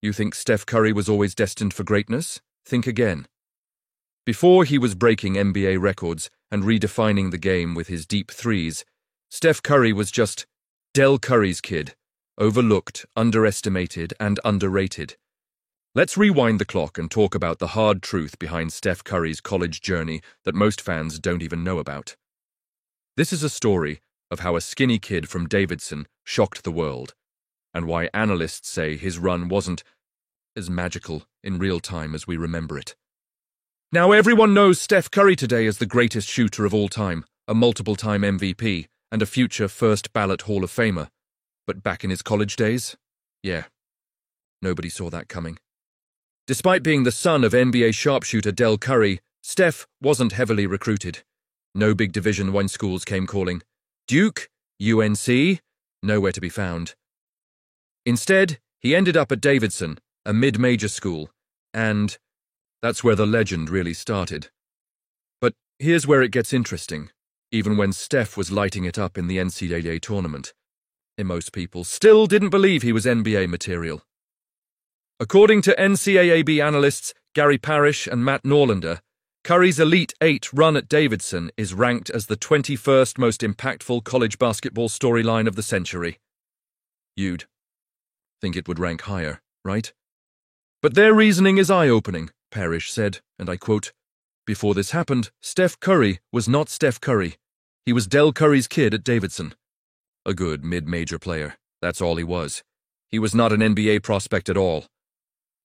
You think Steph Curry was always destined for greatness? Think again. Before he was breaking NBA records and redefining the game with his deep threes, Steph Curry was just Del Curry's kid, overlooked, underestimated, and underrated. Let's rewind the clock and talk about the hard truth behind Steph Curry's college journey that most fans don't even know about. This is a story of how a skinny kid from Davidson shocked the world, and why analysts say his run wasn't as magical in real time as we remember it. Now everyone knows Steph Curry today as the greatest shooter of all time, a multiple-time MVP, and a future first-ballot Hall of Famer. But back in his college days? Yeah, nobody saw that coming. Despite being the son of NBA sharpshooter Del Curry, Steph wasn't heavily recruited. No big Division I schools came calling. Duke, UNC, nowhere to be found. Instead, he ended up at Davidson, a mid-major school, and that's where the legend really started. But here's where it gets interesting. Even when Steph was lighting it up in the NCAA tournament, most people still didn't believe he was NBA material. According to NCAA analysts Gary Parrish and Matt Norlander, Curry's Elite Eight run at Davidson is ranked as the 21st most impactful college basketball storyline of the century. You'd think it would rank higher, right? But their reasoning is eye-opening, Parrish said, and I quote, "Before this happened, Steph Curry was not Steph Curry. He was Del Curry's kid at Davidson. A good mid-major player, that's all he was. He was not an NBA prospect at all.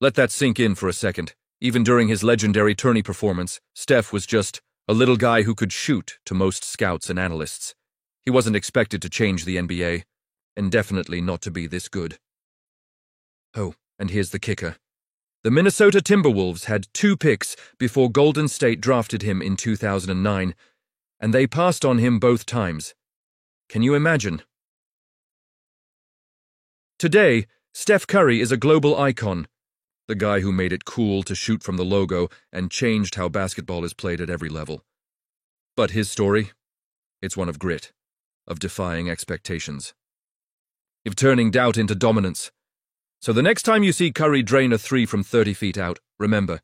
Let that sink in for a second. Even during his legendary tourney performance, Steph was just a little guy who could shoot to most scouts and analysts. He wasn't expected to change the NBA, and definitely not to be this good." Oh, and here's the kicker. The Minnesota Timberwolves had 2 picks before Golden State drafted him in 2009, and they passed on him both times. Can you imagine? Today, Steph Curry is a global icon, the guy who made it cool to shoot from the logo and changed how basketball is played at every level. But his story? It's one of grit, of defying expectations, of turning doubt into dominance. So the next time you see Curry drain a 3 from 30 feet out, remember,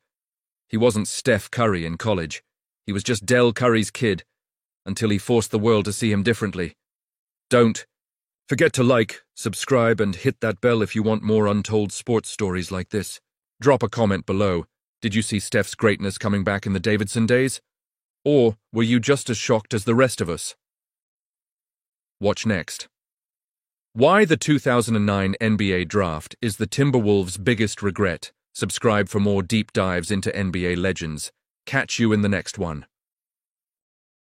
he wasn't Steph Curry in college. He was just Del Curry's kid, until he forced the world to see him differently. Don't forget to like, subscribe, and hit that bell if you want more untold sports stories like this. Drop a comment below. Did you see Steph's greatness coming back in the Davidson days? Or were you just as shocked as the rest of us? Watch next. Why the 2009 NBA Draft is the Timberwolves' biggest regret. Subscribe for more deep dives into NBA legends. Catch you in the next one.